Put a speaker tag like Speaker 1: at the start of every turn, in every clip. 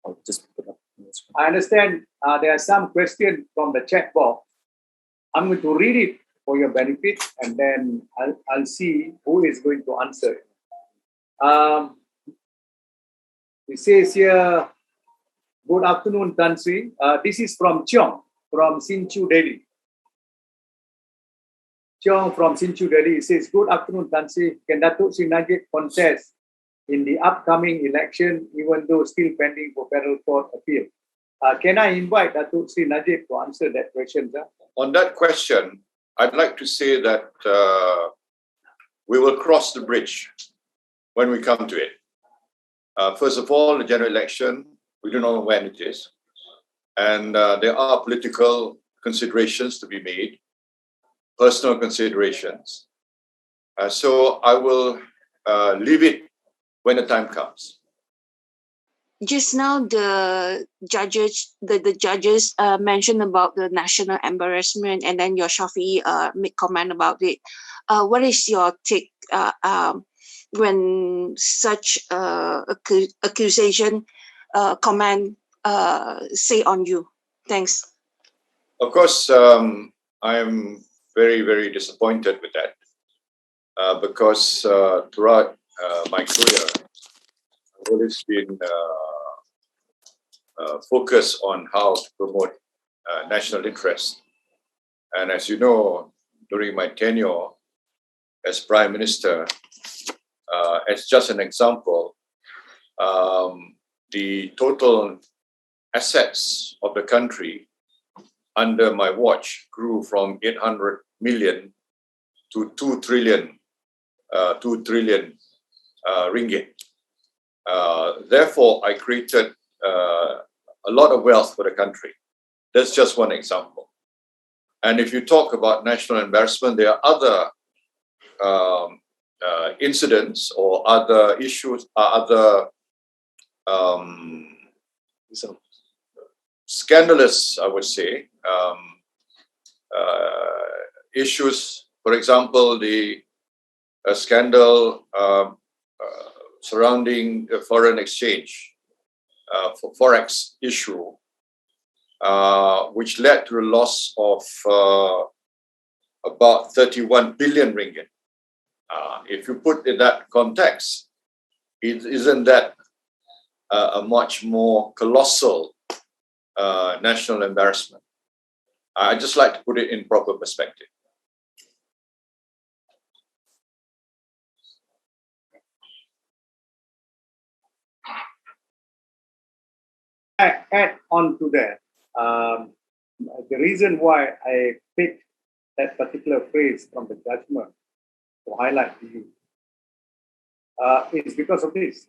Speaker 1: I'll just put up on the screen.
Speaker 2: I understand there are some questions from the chat box. I'm going to read it for your benefit, and then I'll see who is going to answer. It says here, good afternoon, Tan Sri. This is from Cheong, from Sinchu, Delhi. Cheong from Sinchu, Delhi. It says, good afternoon, Tan Sri. Can Datuk Seri Najib contest in the upcoming election, even though still pending for federal court appeal? Can I invite Datuk Seri Najib to answer that question, sir?
Speaker 3: On that question, I'd like to say that we will cross the bridge when we come to it. First of all, the general election, we don't know when it is. And there are political considerations to be made, personal considerations. So I will leave it when the time comes.
Speaker 4: Just now, the judges mentioned about the national embarrassment, and then your Shafee made comment about it. What is your take when such accusation comment say on you? Thanks.
Speaker 3: Of course, I am very, very disappointed with that because throughout my career, I've always been focused on how to promote national interest. And as you know, during my tenure as Prime Minister, as just an example, the total assets of the country under my watch grew from 800 million to 2 trillion ringgit. Therefore, I created a lot of wealth for the country. That's just one example. And if you talk about national embarrassment, there are other incidents or other issues, other scandalous, I would say, issues. For example, the scandal surrounding the foreign exchange, for Forex issue, which led to a loss of about 31 billion ringgit. If you put in that context, isn't that a much more colossal national embarrassment? I just like to put it in proper perspective.
Speaker 2: Add on to that, the reason why I picked that particular phrase from the judgment to highlight to you is because of this.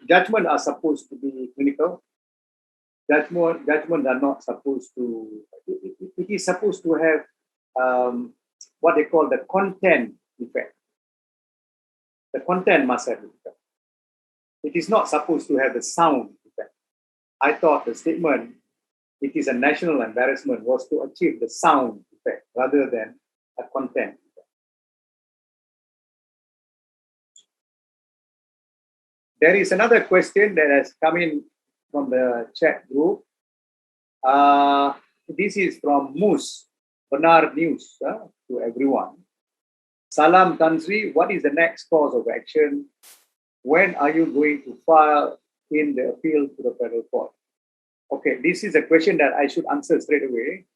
Speaker 2: Judgment are supposed to be clinical. Judgment are not supposed to. It is supposed to have what they call the content effect. The content must have effect. It is not supposed to have the sound effect. I thought the statement, it is a national embarrassment, was to achieve the sound effect rather than a content effect. There is another question that has come in from the chat group. This is from Moose, Benar News, to everyone. Salam Tan Sri, what is the next course of action? When are you going to file in the appeal to the federal court? Okay, this is a question that I should answer straight away.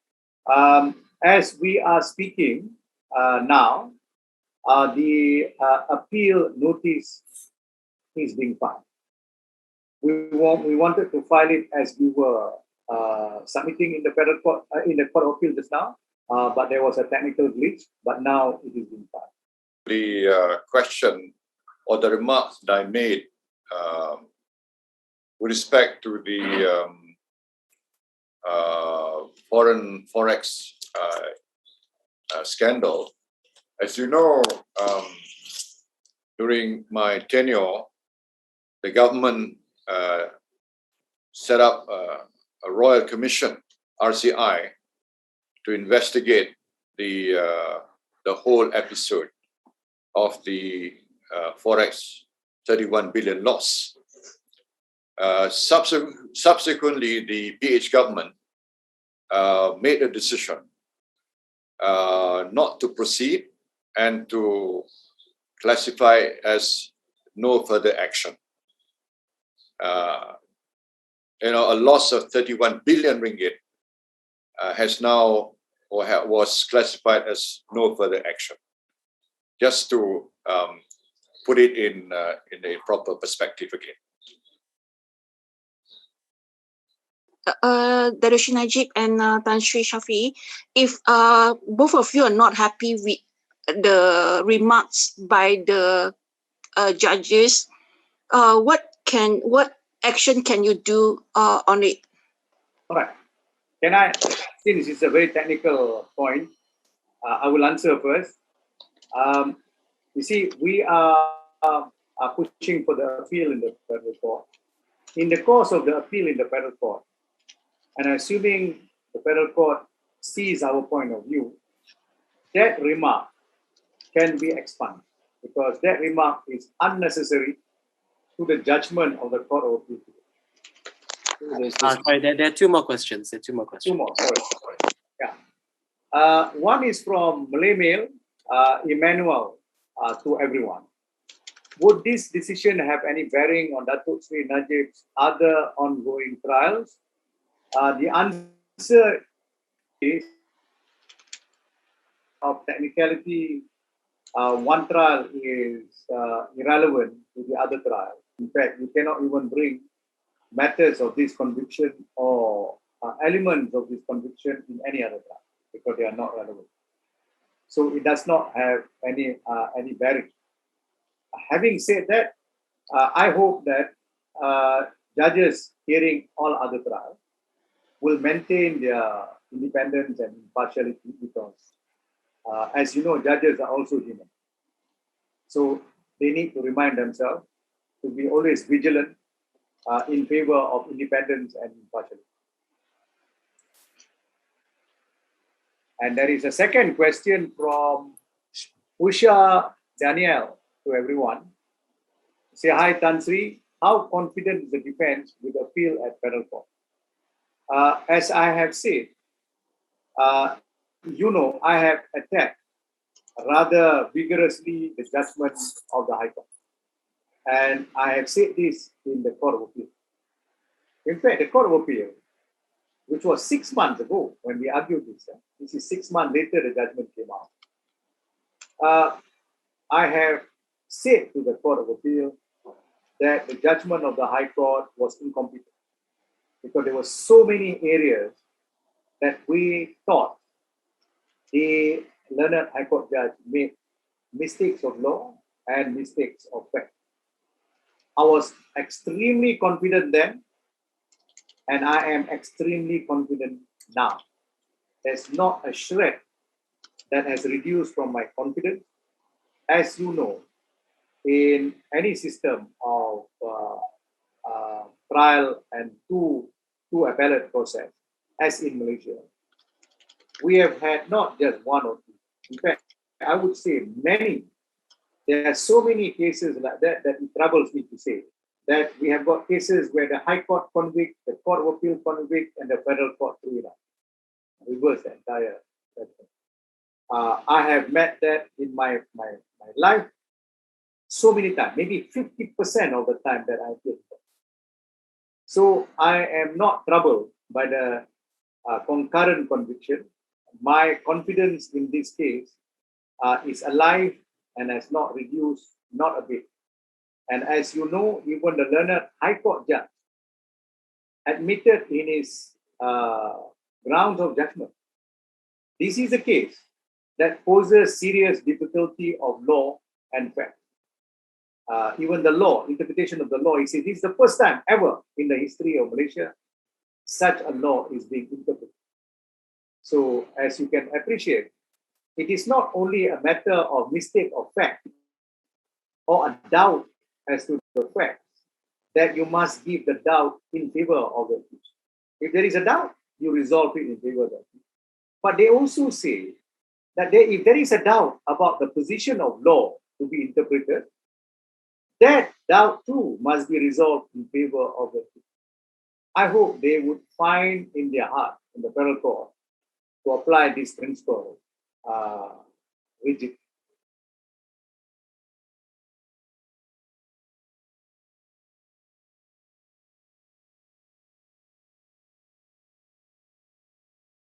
Speaker 2: As we are speaking now, the appeal notice is being filed. We wanted to file it as we were submitting in the federal court, in the Court of Appeal just now, but there was a technical glitch, but now it is being filed.
Speaker 3: The question or the remarks that I made with respect to the foreign Forex scandal, as you know, during my tenure, the government set up a Royal Commission, RCI, to investigate the whole episode of the Forex 31 billion loss. Subsequently, the PH government made a decision not to proceed and to classify as no further action. A loss of 31 billion ringgit has now was classified as no further action. Just to put it in a proper perspective again.
Speaker 4: Datuk Seri Najib and Tan Sri Shafee, if both of you are not happy with the remarks by the judges, what action can you do on it?
Speaker 2: All right. Can I, since it's a very technical point, I will answer first. You see, we are pushing for the appeal in the federal court. In the course of the appeal in the federal court, and assuming the federal court sees our point of view, that remark can be expanded because that remark is unnecessary to the judgment of the Court of Appeal.
Speaker 1: Sorry, there are two more questions.
Speaker 2: Two more, sorry. Yeah. One is from Malay Mail, Emmanuel, to everyone. Would this decision have any bearing on Datuk Seri Najib's other ongoing trials? The answer is of technicality. One trial is irrelevant to the other trial. In fact, you cannot even bring matters of this conviction or elements of this conviction in any other trial because they are not relevant. So it does not have any bearing. Having said that, I hope that judges hearing all other trials will maintain their independence and impartiality because, as you know, judges are also human. So they need to remind themselves to be always vigilant in favor of independence and impartiality. And there is a second question from Usha Daniel to everyone. Say, hi, Tan Sri. How confident is the defense with appeal at federal court? As I have said, I have attacked rather vigorously the judgment of the High Court. And I have said this in the Court of Appeal. In fact, the Court of Appeal, which was 6 months ago when we argued this is 6 months later the judgment came out. I have said to the Court of Appeal that the judgment of the High Court was incomplete because there were so many areas that we thought the learned High Court judge made mistakes of law and mistakes of fact. I was extremely confident then, and I am extremely confident now. There's not a shred that has reduced from my confidence. As you know, in any system of trial and two appellate process, as in Malaysia, we have had not just one or two. In fact, I would say many. There are so many cases like that that it troubles me to say that we have got cases where the High Court convict, the Court of Appeal convict, and the Federal Court threw it out. Reverse the entire judgment. I have met that in my life so many times, maybe 50% of the time that I've been there. So I am not troubled by the concurrent conviction. My confidence in this case is alive and has not reduced, not a bit. And as you know, even the learned High Court judge admitted in his grounds of judgment, this is a case that poses serious difficulty of law and fact. Even the law, interpretation of the law, he says this is the first time ever in the history of Malaysia such a law is being interpreted. So as you can appreciate, it is not only a matter of mistake of fact or a doubt as to the facts that you must give the doubt in favor of the accused. If there is a doubt, you resolve it in favor of the accused. But they also say that if there is a doubt about the position of law to be interpreted, that doubt too must be resolved in favor of the people. I hope they would find in their heart, in the federal court, to apply this principle rigidly.